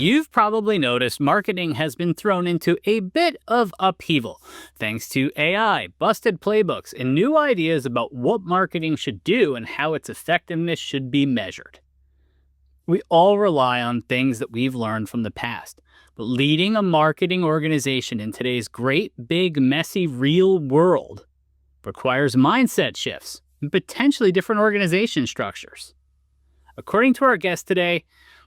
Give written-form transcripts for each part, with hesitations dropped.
You've probably noticed marketing has been thrown into a bit of upheaval thanks to AI, busted playbooks, and new ideas about what marketing should do and how its effectiveness should be measured. We all rely on things that we've learned from the past, but leading a marketing organization in today's great, big, messy, real world requires mindset shifts and potentially different organization structures. According to our guest today,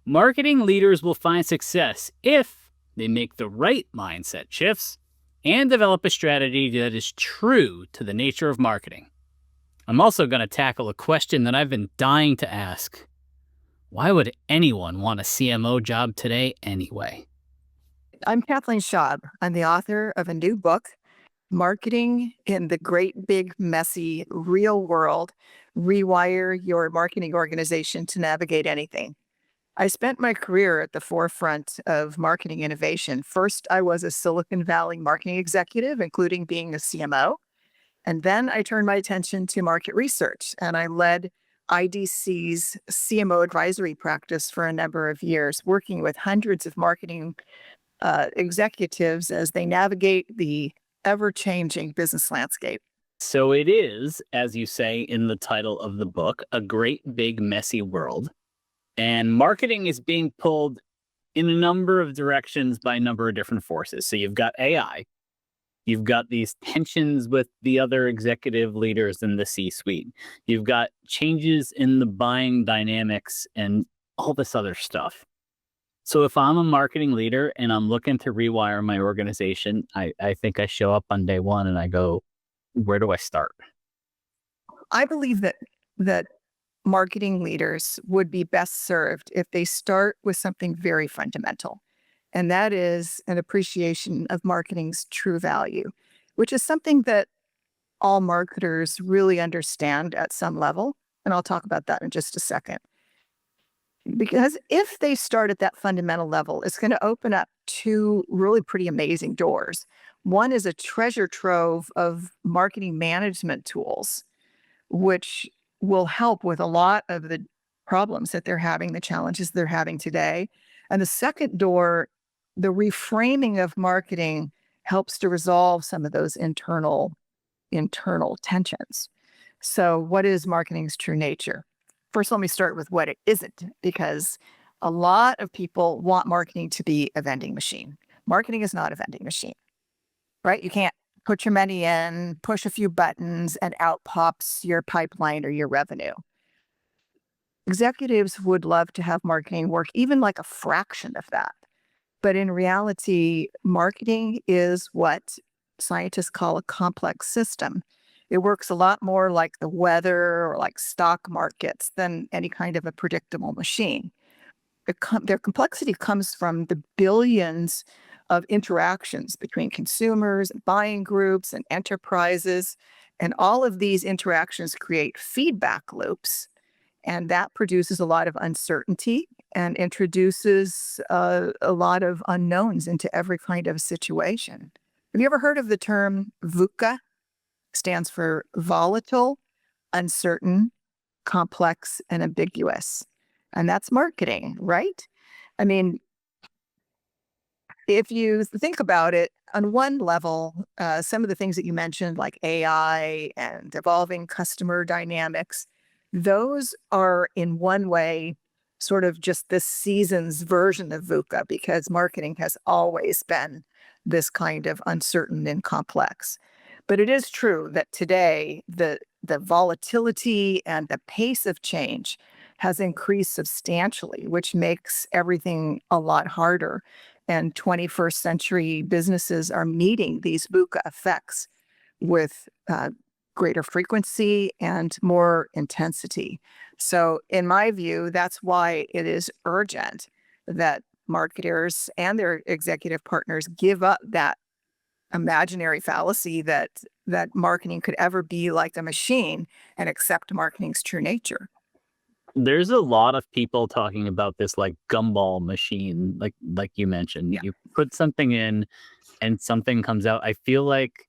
marketing leaders will find success if they make the right mindset shifts and develop a strategy that is true to the nature of marketing. I'm also going to tackle a question that I've been dying to ask. Why would anyone want a CMO job today anyway? I'm Kathleen Schaub. I'm the author of a new book, Marketing in the Great Big Messy Real World, Rewire Your Marketing Organization to Navigate Anything. I spent my career at the forefront of marketing innovation. First, I was a Silicon Valley marketing executive, including being a CMO. And then I turned my attention to market research, and I led IDC's CMO advisory practice for a number of years, working with hundreds of marketing executives as they navigate the ever-changing business landscape. So it is, as you say in the title of the book, a great big messy world. And marketing is being pulled in a number of directions by a number of different forces. So you've got AI, you've got these tensions with the other executive leaders in the C-suite, you've got changes in the buying dynamics and all this other stuff. So if I'm a marketing leader and I'm looking to rewire my organization, I think I show up on day one and I go, where do I start? I believe that marketing leaders would be best served if they start with something very fundamental, and that is an appreciation of marketing's true value, which is something that all marketers really understand at some level. And I'll talk about that in just a second. Because if they start at that fundamental level, it's going to open up two really pretty amazing doors. One is a treasure trove of marketing management tools, which will help with a lot of the problems that they're having, the challenges they're having today. And the second door, the reframing of marketing helps to resolve some of those internal tensions. So what is marketing's true nature? First, let me start with what it isn't, because a lot of people want marketing to be a vending machine. Marketing is not a vending machine, right? You can't put your money in, push a few buttons, and out pops your pipeline or your revenue. Executives would love to have marketing work even like a fraction of that. But in reality, marketing is what scientists call a complex system. It works a lot more like the weather or like stock markets than any kind of a predictable machine. Their complexity comes from the billions of interactions between consumers, buying groups, and enterprises. And all of these interactions create feedback loops. And that produces a lot of uncertainty and introduces a lot of unknowns into every kind of situation. Have you ever heard of the term VUCA? Stands for volatile, uncertain, complex, and ambiguous. And that's marketing, right? I mean, if you think about it, on one level, some of the things that you mentioned, like AI and evolving customer dynamics, those are in one way sort of just this season's version of VUCA, because marketing has always been this kind of uncertain and complex. But it is true that today the volatility and the pace of change has increased substantially, which makes everything a lot harder. And 21st century businesses are meeting these VUCA effects with greater frequency and more intensity. So in my view, that's why it is urgent that marketers and their executive partners give up that imaginary fallacy that marketing could ever be like a machine and accept marketing's true nature. There's a lot of people talking about this like gumball machine, like you mentioned. Yeah. You put something in and something comes out. I feel like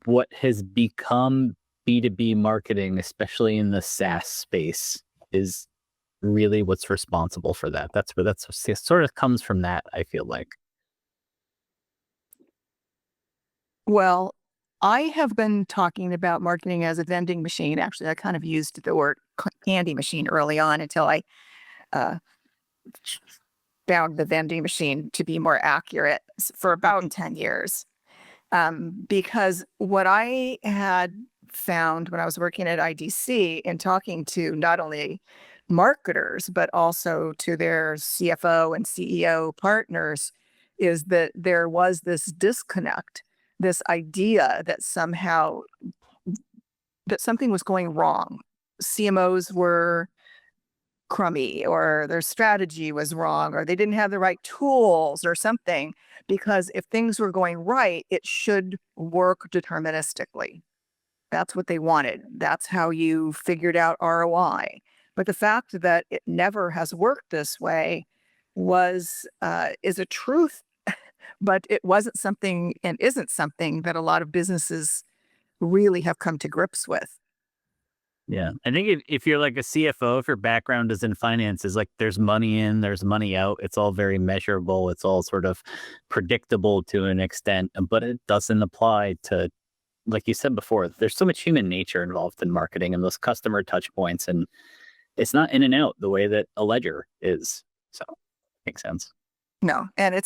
what has become B2B marketing, especially in the SaaS space, is really what's responsible for that? That's it sort of comes from that, I feel like. Well, I have been talking about marketing as a vending machine. Actually, I kind of used the word candy machine early on until I uh, found the vending machine to be more accurate for about 10 years. Because what I had found when I was working at IDC and talking to not only marketers, but also to their CFO and CEO partners, is that there was this disconnect, this idea that somehow that something was going wrong. CMOs were crummy or their strategy was wrong or they didn't have the right tools or something, because if things were going right, it should work deterministically. That's what they wanted. That's how you figured out ROI. But the fact that it never has worked this way was is a truth, but it wasn't something and isn't something that a lot of businesses really have come to grips with. Yeah. I think if you're like a CFO, if your background is in finances, like there's money in, there's money out. It's all very measurable. It's all sort of predictable to an extent, but it doesn't apply to, like you said before, there's so much human nature involved in marketing and those customer touch points. And it's not in and out the way that a ledger is. So makes sense. No, and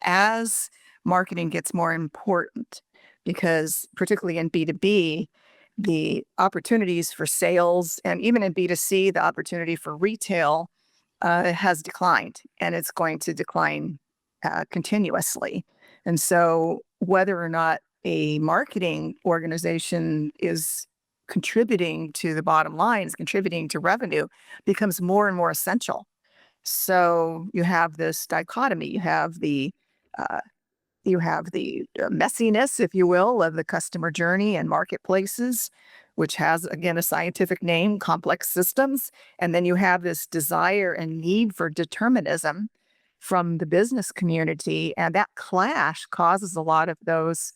as marketing gets more important, because particularly in B2B, the opportunities for sales and even in B2C, the opportunity for retail has declined and it's going to decline continuously. And so whether or not a marketing organization is contributing to the bottom line, is contributing to revenue, becomes more and more essential. So you have this dichotomy. Uh, you have the messiness, if you will, of the customer journey and marketplaces, which has again a scientific name, complex systems, and then you have this desire and need for determinism from the business community, and that clash causes a lot of those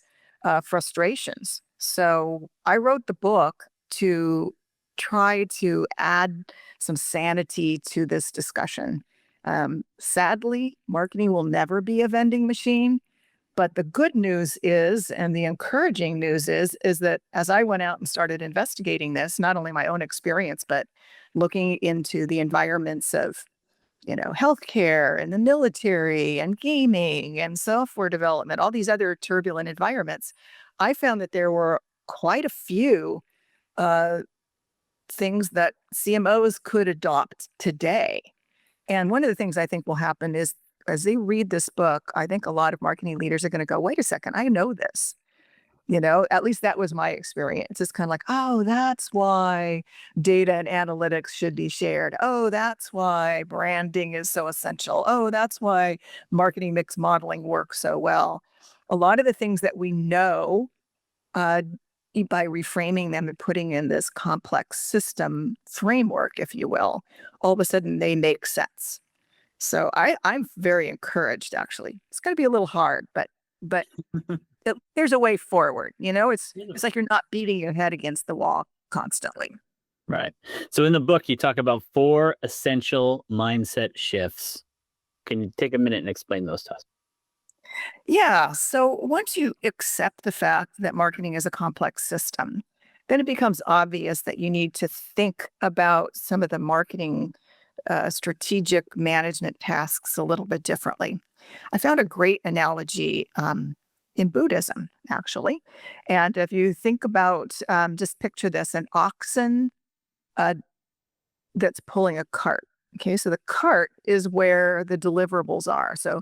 frustrations. So I wrote the book to try to add some sanity to this discussion. Sadly, marketing will never be a vending machine. But the good news is, and the encouraging news is that as I went out and started investigating this, not only my own experience, but looking into the environments of, healthcare and the military and gaming and software development, all these other turbulent environments, I found that there were quite a few uh, things that CMOs could adopt today. And one of the things I think will happen is as they read this book, I think a lot of marketing leaders are going to go, wait a second, I know this. At least that was my experience. It's kind of like, oh, that's why data and analytics should be shared. Oh, that's why branding is so essential. Oh, that's why marketing mix modeling works so well. A lot of the things that we know uh, by reframing them and putting in this complex system framework, if you will, all of a sudden they make sense. So I'm very encouraged, actually. It's going to be a little hard, but there's a way forward. It's Yeah. it's like you're not beating your head against the wall constantly. Right. So in the book, you talk about 4 essential mindset shifts. Can you take a minute and explain those to us? Yeah. So once you accept the fact that marketing is a complex system, then it becomes obvious that you need to think about some of the marketing strategic management tasks a little bit differently. I found a great analogy in Buddhism, actually. And if you think about, just picture this, an oxen uh, that's pulling a cart. Okay, so the cart is where the deliverables are. So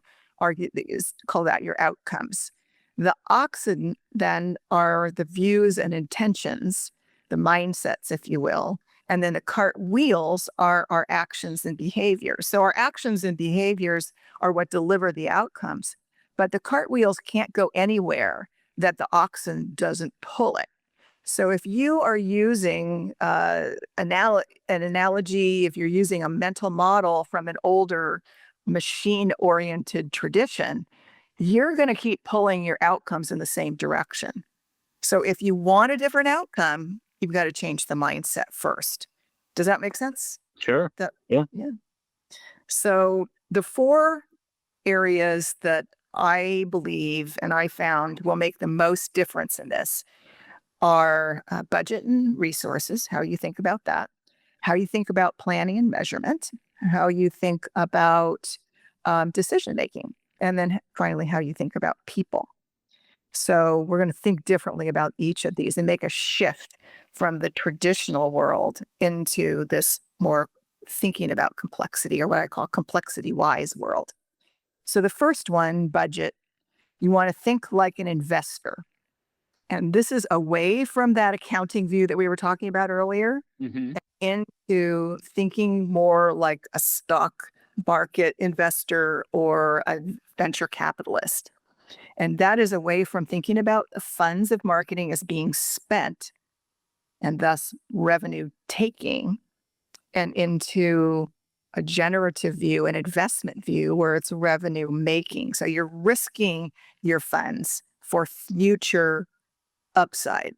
call that your outcomes. The oxen then are the views and intentions, the mindsets, if you will. And then the cart wheels are our actions and behaviors. So our actions and behaviors are what deliver the outcomes. But the cart wheels can't go anywhere that the oxen doesn't pull it. So if you are using an analogy, if you're using a mental model from an older machine-oriented tradition, you're going to keep pulling your outcomes in the same direction. So if you want a different outcome, you've got to change the mindset first. Does that make sense? Sure. That, Yeah. yeah. So the four areas that I believe and I found will make the most difference in this are budget and resources, how you think about that, how you think about planning and measurement, how you think about decision making, and then finally, how you think about people. So we're going to think differently about each of these and make a shift from the traditional world into this more thinking about complexity, or what I call complexity wise world. So the first one, budget, you want to think like an investor. And this is away from that accounting view that we were talking about earlier, Hmm. into thinking more like a stock market investor or a venture capitalist. And that is away from thinking about the funds of marketing as being spent and thus revenue taking, and into a generative view, an investment view where it's revenue making. So you're risking your funds for future upside.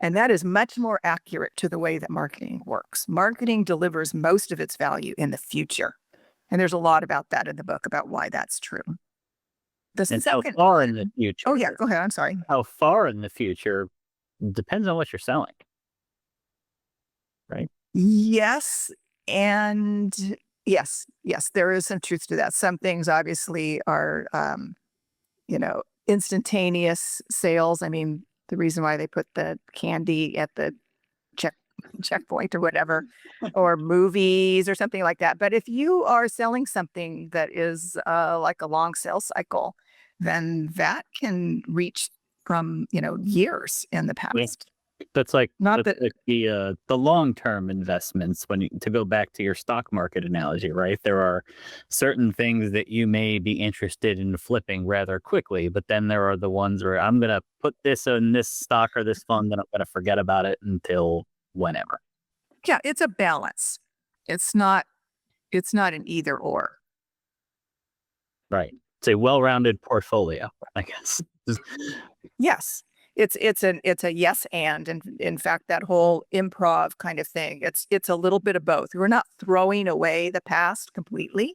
And that is much more accurate to the way that marketing works. Marketing delivers most of its value in the future. And there's a lot about that in the book about why that's true. The And how second far in the one, future? oh, yeah, go ahead. I'm sorry. How far in the future depends on what you're selling, right? Yes. And yes, there is some truth to that. Some things obviously are, instantaneous sales. I mean, the reason why they put the candy at the check checkpoint or whatever, or movies or something like that. But if you are selling something that is like a long sales cycle, then that can reach from years in the Yeah. past. That's like Not that, the long-term investments when you to go back to your stock market analogy, right? There are certain things that you may be interested in flipping rather quickly, but then there are the ones where I'm gonna put this in this stock or this fund, and I'm gonna forget about it until whenever. yeah, it's a balance. It's not. It's not an either or. Right. It's a well-rounded portfolio, I guess. Just Yes. It's a yes and in fact that whole improv kind of thing, it's a little bit of both. We're not throwing away the past completely,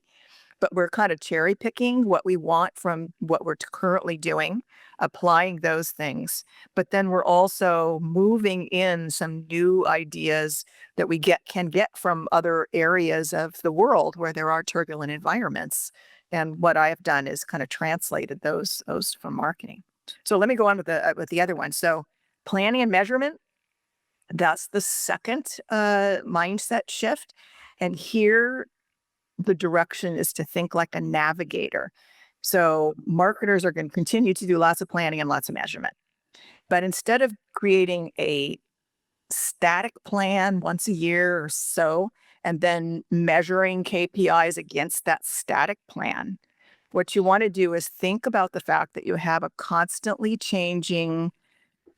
but we're kind of cherry picking what we want from what we're currently doing, applying those things. But then we're also moving in some new ideas that we can get from other areas of the world where there are turbulent environments. And what I have done is kind of translated those from marketing. So let me go on with the other one. So planning and measurement, that's the second mindset shift. And here the direction is to think like a navigator. So marketers are going to continue to do lots of planning and lots of measurement. But instead of creating a static plan once a year or so, and then measuring KPIs against that static plan, what you want to do is think about the fact that you have a constantly changing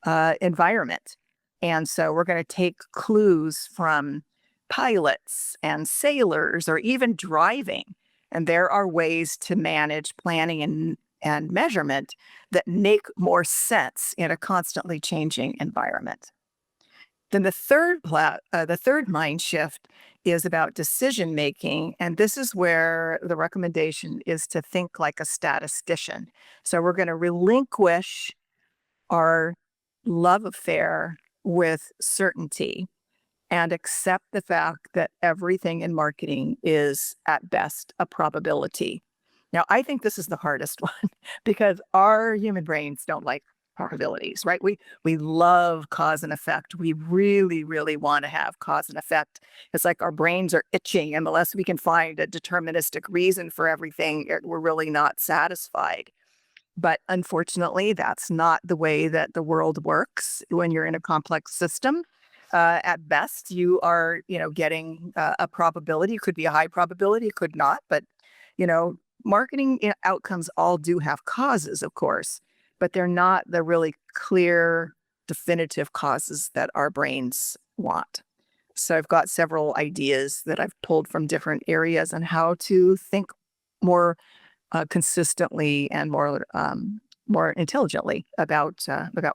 environment. And so we're going to take clues from pilots and sailors or even driving. And there are ways to manage planning and measurement that make more sense in a constantly changing environment. Then the third mind shift is about decision making, and this is where the recommendation is to think like a statistician. So we're going to relinquish our love affair with certainty and accept the fact that everything in marketing is at best a probability. Now, I think this is the hardest one because our human brains don't like probabilities, right? We love cause and effect. We really, really want to have cause and effect. It's like our brains are itching, and unless we can find a deterministic reason for everything, we're really not satisfied. But unfortunately, that's not the way that the world works when you're in a complex system. At best, you are, getting a probability. It could be a high probability, it could not. But, you know, marketing outcomes all do have causes, of course, but they're not the really clear, definitive causes that our brains want. So I've got several ideas that I've pulled from different areas on how to think more consistently and more intelligently about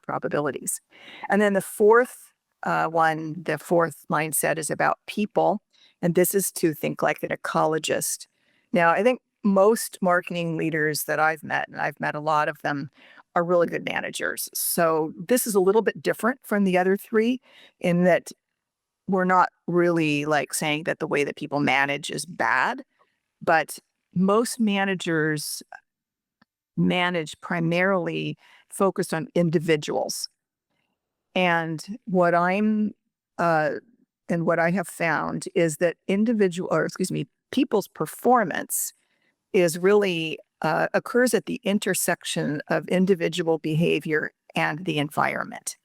probabilities. And then the fourth mindset is about people, And this is to think like an ecologist. Now, I think most marketing leaders that I've met, and I've met a lot of them, are really good managers. So this is a little bit different from the other three in that we're not really like saying that the way that people manage is bad, but most managers manage primarily focused on individuals. And what uh, what I have found is that people's performance is really occurs at the intersection of individual behavior and the environment.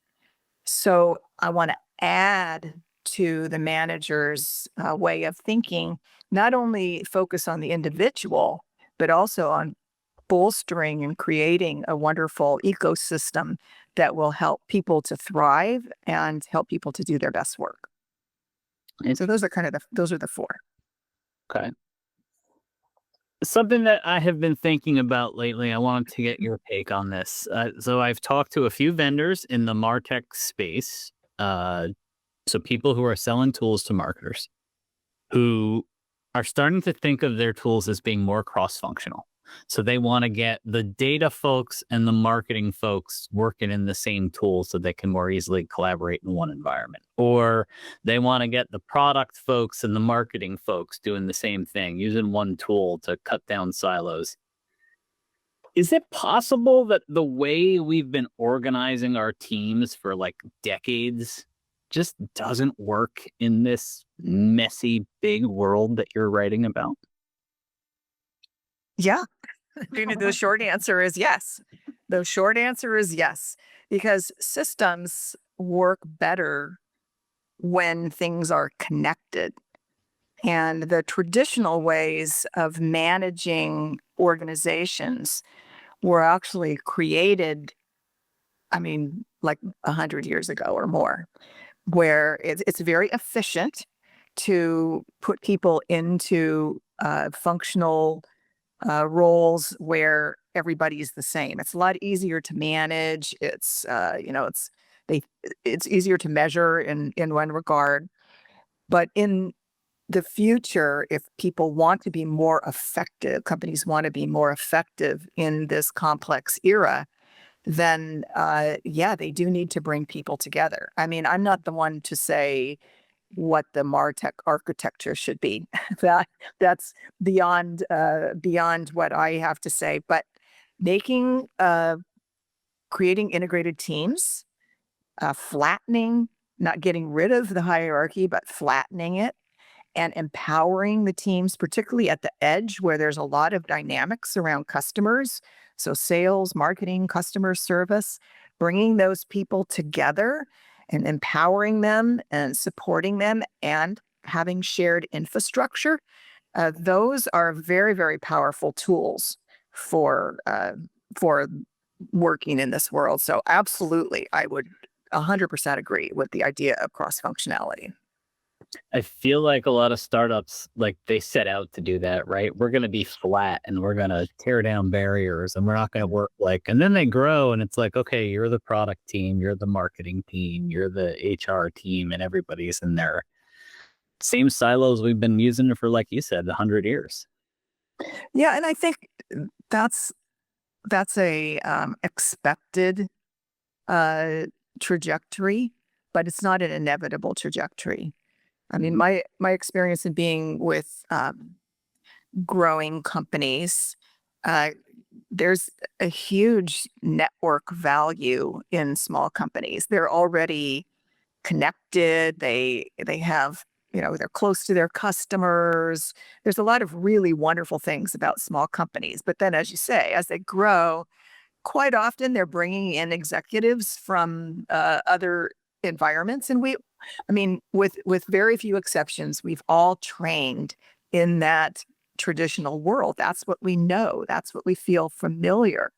So I want to add to the manager's way of thinking, not only focus on the individual, but also on bolstering and creating a wonderful ecosystem that will help people to thrive and help people to do their best work. So those are those are the four. Okay. Something that I have been thinking about lately, I wanted to get your take on this. So I've talked to a few vendors in the MarTech space. So people who are selling tools to marketers who are starting to think of their tools as being more cross-functional. So they want to get the data folks and the marketing folks working in the same tool so they can more easily collaborate in one environment. Or they want to get the product folks and the marketing folks doing the same thing, using one tool to cut down silos. Is it possible that the way we've been organizing our teams for like decades just doesn't work in this messy, big world that you're writing about? Yeah. The short answer is yes. The short answer is yes, because systems work better when things are connected. And the traditional ways of managing organizations were actually created, I mean, like 100 years ago or more, where it's very efficient to put people into functional roles where everybody's the same. It's a lot easier to manage. They, it's easier to measure in one regard. But in the future, if people want to be more effective, companies want to be more effective in this complex era, then yeah, they do need to bring people together. I mean, I'm not the one to say what the MarTech architecture should be. That's beyond what I have to say. But making creating integrated teams, flattening, not getting rid of the hierarchy, but flattening it, and empowering the teams, particularly at the edge where there's a lot of dynamics around customers. So sales, marketing, customer service, bringing those people together and empowering them and supporting them and having shared infrastructure. Those are very, very powerful tools for working in this world. So absolutely, I would 100% agree with the idea of cross functionality. I feel like a lot of startups, like they set out to do that, right? We're going to be flat and we're going to tear down barriers and we're not going to work like, and then they grow and it's like, okay, you're the product team, you're the marketing team, you're the HR team, and everybody's in their same silos we've been using for, like you said, 100 years. Yeah, and I think that's that's a expected uh, trajectory, but it's not an inevitable trajectory. I mean, my experience in being with growing companies, uh, there's a huge network value in small companies. They're already connected. They have, they're close to their customers. There's a lot of really wonderful things about small companies. But then, as you say, as they grow, quite often they're bringing in executives from other environments, and I mean, with very few exceptions, we've all trained in that traditional world. That's what we know. That's what we feel familiar.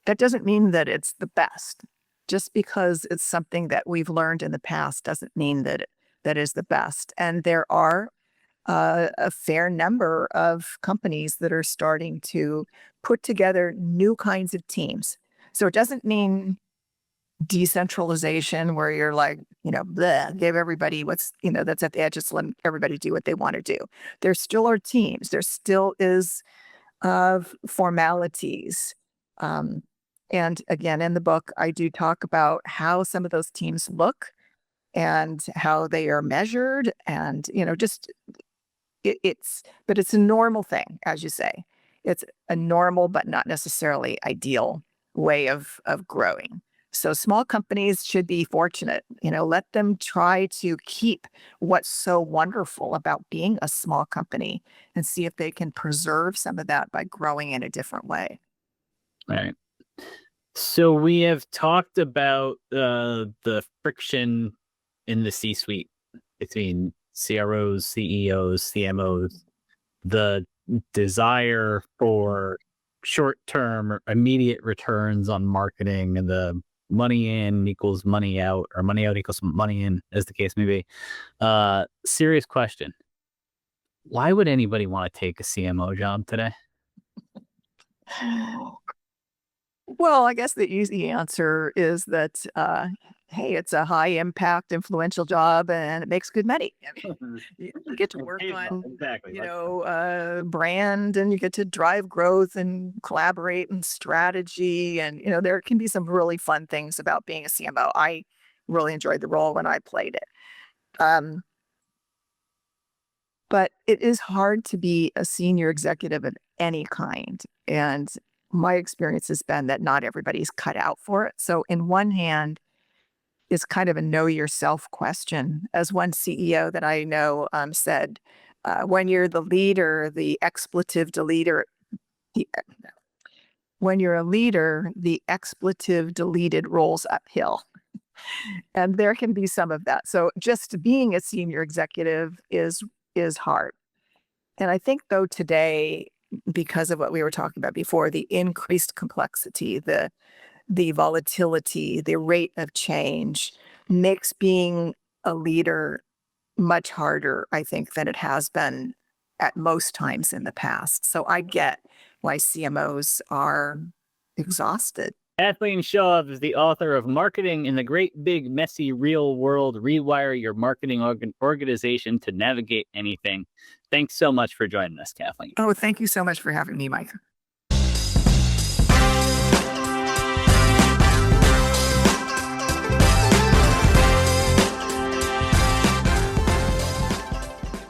That doesn't mean that it's the best. Just because it's something that we've learned in the past doesn't mean that is the best. And there are a fair number of companies that are starting to put together new kinds of teams. So it doesn't mean decentralization where you're like, bleh, give everybody that's at the edge, just let everybody do what they want to do. There still are teams. There still is of formalities. Um, and again, in the book, I do talk about how some of those teams look and how they are measured, and just but it's a normal thing, as you say. It's a normal but not necessarily ideal way of growing. So small companies should be fortunate. Let them try to keep what's so wonderful about being a small company and see if they can preserve some of that by growing in a different way. Right. So we have talked about the friction in the C-suite between CROs, CEOs, CMOs, the desire for short-term or immediate returns on marketing, and the money in equals money out, or money out equals money in, as the case may be. Serious question. Why would anybody want to take a CMO job today? Well, I guess the easy answer is that, hey, it's a high impact, influential job and it makes good money. I mean, you get to work on, Exactly. brand, and you get to drive growth and collaborate and strategy. And, there can be some really fun things about being a CMO. I really enjoyed the role when I played it. Um, but it is hard to be a senior executive of any kind. And my experience has been that not everybody's cut out for it. So, in one hand, it's kind of a know yourself question. As one CEO that I know said, when you're the leader, the expletive deleter, the- when you're a leader, the expletive deleted rolls uphill. And there can be some of that. So, just being a senior executive is hard. And I think, though, today, because of what we were talking about before, the increased complexity, the volatility, the rate of change makes being a leader much harder, I think, than it has been at most times in the past. So I get why CMOs are exhausted. Kathleen Schaub is the author of Marketing in the Great Big Messy Real World, Rewire Your Marketing Organization to Navigate Anything. Thanks so much for joining us, Kathleen. Oh, thank you so much for having me, Mike.